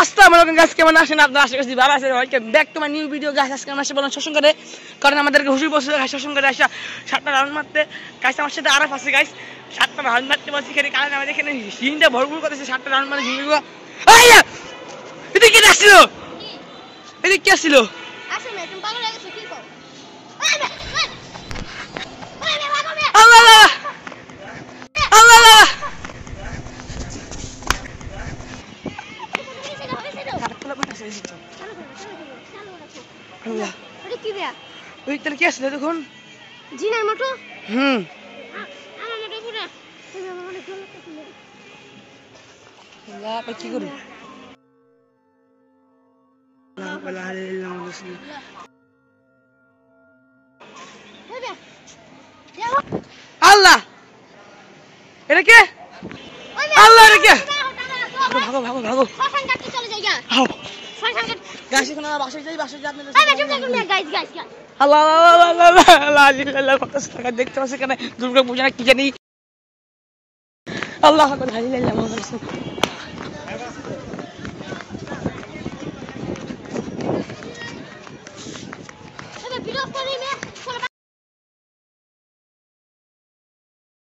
আসসালামু আলাইকুম গাইস, কেমন আছেন আপনারা? আশা করছি ভালো আছেন। Welcome back to my new video guys. আজকে আমরা বললাম শোষণ করে, কারণ আমাদেরকে হুজুর বসে গাইস শোষণ করে আসা 7টা রাউন্ড মারতে। গাইস আমার সাথে আরাফ আছে গাইস, 7টা রাউন্ড মারতে বসে এখানে, কারণ আমাদের এখানে হিন্দে ভরপুর করতেছে। 7টা রাউন্ড মানে হিন্দু আইয়া এদিকে কি আসছিল, এদিকে কি আসছিল? আসলে তুমি পাগল হয়ে গেছো, কি কর? আল্লাহ আল্লাহ আল্লাহ আল্লাহ। আরে কি রে? ওই তার কি আসছিল দেখুন? জিনার মতো? আমার মতো পুরো। মানে জল লাগতেছিল। আল্লাহ আপনি কি করি? আল্লাহ বলা আল্লাহ রাসূল। আল্লাহ এটা কে? আল্লাহ এটা কে? ভাগো ভাগো ভাগো, শ্মশান কাটতে চলে যাই গা। শ্মশান কাট। গাইস এখন আমরা বাসায় যাই, বাসায় যাই আপনাদের। এই চুপ থাকুন না গাইস গাইস। আল্লাহ আল্লাহ আল্লাহ আল্লাহ আল্লাহ কত টাকা দেখতে পাচ্ছি এখানে দুর্গা পূজা কি জানি। আল্লাহ আল্লাহ আল্লাহ